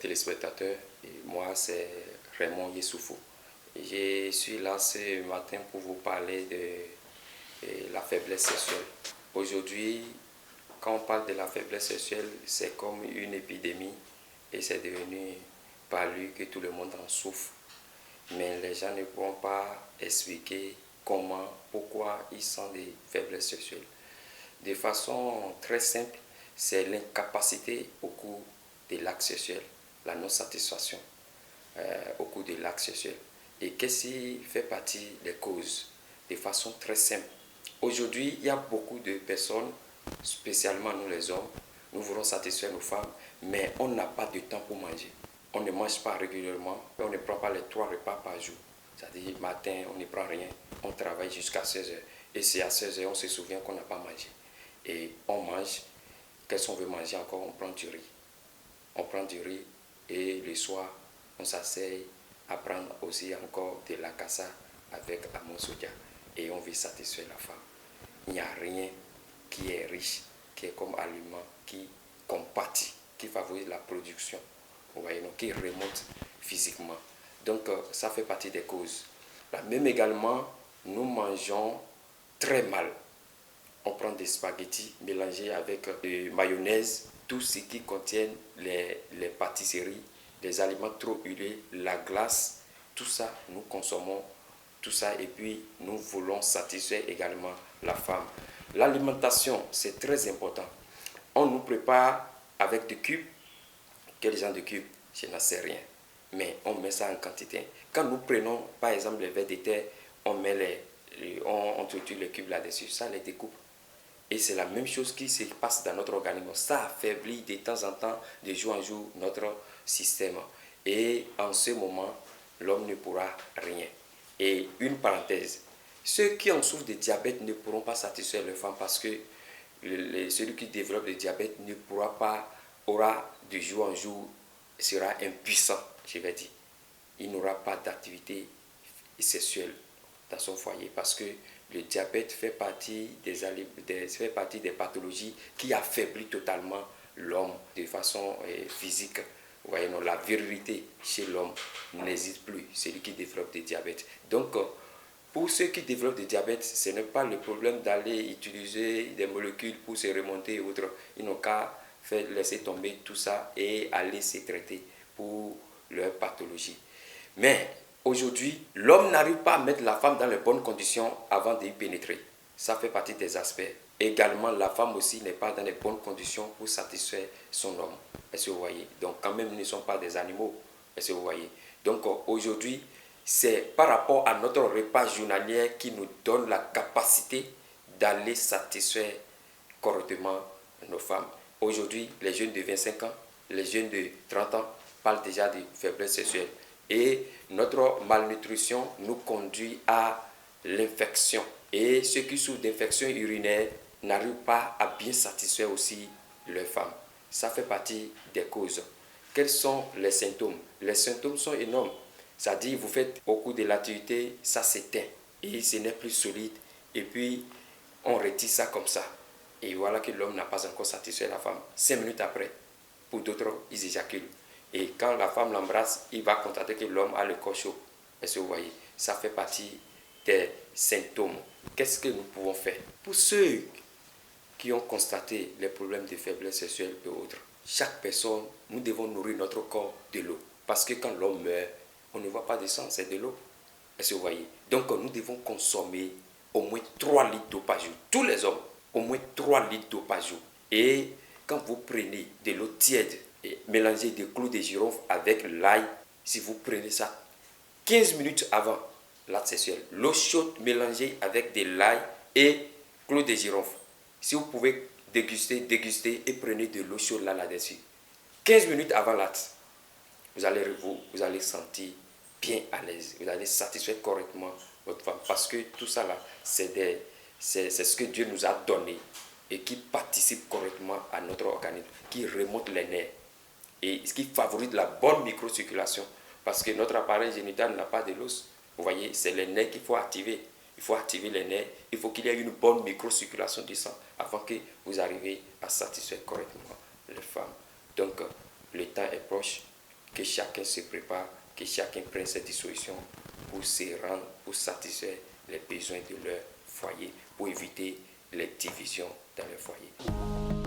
téléspectateurs, moi c'est Raymond Yessoufou. Je suis là ce matin pour vous parler de la faiblesse sexuelle. Aujourd'hui, quand on parle de la faiblesse sexuelle, c'est comme une épidémie et c'est devenu palu que tout le monde en souffre. Mais les gens ne pourront pas expliquer comment, pourquoi ils sentent des faiblesses sexuelles. De façon très simple, c'est l'incapacité au cours de l'acte sexuel, la non-satisfaction au cours de l'acte sexuel. Et qu'est-ce qui fait partie des causes? De façon très simple. Aujourd'hui, il y a beaucoup de personnes, spécialement nous les hommes, nous voulons satisfaire nos femmes, mais on n'a pas de temps pour manger. On ne mange pas régulièrement, on ne prend pas les 3 repas par jour. C'est-à-dire, matin, on ne prend rien, on travaille jusqu'à 16 heures. Et c'est à 16 heures, on se souvient qu'on n'a pas mangé. Et on mange, qu'est-ce qu'on veut manger encore? On prend du riz. On prend du riz et le soir, on s'asseye à prendre aussi encore de la cassa avec Amon Sodia. Et on veut satisfaire la femme. Il n'y a rien qui est riche, qui est comme aliment, qui compatit, qui favorise la production, vous voyez, donc qui remonte physiquement. Donc ça fait partie des causes. Là, même également, nous mangeons très mal. On prend des spaghettis mélangés avec de mayonnaise, tout ce qui contient les pâtisseries, les aliments trop huilés, la glace, tout ça, nous consommons tout ça et puis nous voulons satisfaire également la femme. L'alimentation, c'est très important. On nous prépare avec des cubes. Quel genre de cubes? Je n'en sais rien. Mais on met ça en quantité. Quand nous prenons, par exemple, les vers de terre, on met on triture les cubes là-dessus, ça les découpe. Et c'est la même chose qui se passe dans notre organisme. Ça affaiblit de temps en temps, de jour en jour, notre système. Et en ce moment, l'homme ne pourra rien. Et une parenthèse, ceux qui en souffrent de diabète ne pourront pas satisfaire les femmes parce que celui qui développe le diabète ne pourra pas, aura de jour en jour, sera impuissant, je vais dire. Il n'aura pas d'activité sexuelle dans son foyer parce que le diabète fait partie des pathologies qui affaiblissent totalement l'homme de façon physique. Vous voyez, non, la virilité chez l'homme n'existe plus, celui qui développe du diabète. Donc, pour ceux qui développent du diabète, ce n'est pas le problème d'aller utiliser des molécules pour se remonter et autres. Ils n'ont qu'à laisser tomber tout ça et aller se traiter pour leur pathologie. Mais aujourd'hui, l'homme n'arrive pas à mettre la femme dans les bonnes conditions avant d'y pénétrer. Ça fait partie des aspects. Également, la femme aussi n'est pas dans les bonnes conditions pour satisfaire son homme. Est-ce que vous voyez? Donc, quand même, ils ne sont pas des animaux. Est-ce que vous voyez? Donc, aujourd'hui, c'est par rapport à notre repas journalier qui nous donne la capacité d'aller satisfaire correctement nos femmes. Aujourd'hui, les jeunes de 25 ans, les jeunes de 30 ans parlent déjà de faiblesse sexuelle. Et notre malnutrition nous conduit à l'infection. Et ceux qui souffrent d'infection urinaire n'arrivent pas à bien satisfaire aussi leurs femmes. Ça fait partie des causes. Quels sont les symptômes? Les symptômes sont énormes. C'est-à-dire, vous faites au cours de l'activité, ça s'éteint et ce n'est plus solide. Et puis, on retire ça comme ça. Et voilà que l'homme n'a pas encore satisfait la femme. 5 minutes après, pour d'autres, ils éjaculent. Et quand la femme l'embrasse, il va constater que l'homme a le corps chaud. Est-ce que vous voyez? Ça fait partie des symptômes. Qu'est-ce que nous pouvons faire? Pour ceux qui ont constaté les problèmes de faiblesse sexuelle et autres, chaque personne, nous devons nourrir notre corps de l'eau. Parce que quand l'homme meurt, on ne voit pas de sang, c'est de l'eau. Est-ce que vous voyez? Donc nous devons consommer au moins 3 litres d'eau par jour. Tous les hommes, au moins 3 litres d'eau par jour. Et quand vous prenez de l'eau tiède, et mélangez des clous de girofle avec l'ail, si vous prenez ça 15 minutes avant l'acte sexuel, l'eau chaude mélangée avec de l'ail et clous de girofle. Si vous pouvez dégustez et prenez de l'eau chaude là-dessus. 15 minutes avant l'acte, vous allez sentir bien à l'aise. Vous allez satisfaire correctement votre femme. Parce que tout ça là, c'est ce que Dieu nous a donné et qui participe correctement à notre organisme, qui remonte les nerfs et ce qui favorise la bonne microcirculation. Parce que notre appareil génital n'a pas de l'os. Vous voyez, c'est les nerfs qu'il faut activer. Il faut activer les nerfs. Il faut qu'il y ait une bonne microcirculation du sang afin que vous arriviez à satisfaire correctement les femmes. Donc, le temps est proche. que chacun se prépare, que chacun prenne ses dispositions pour se rendre, pour satisfaire les besoins de leur foyer, pour éviter les divisions dans leur foyer.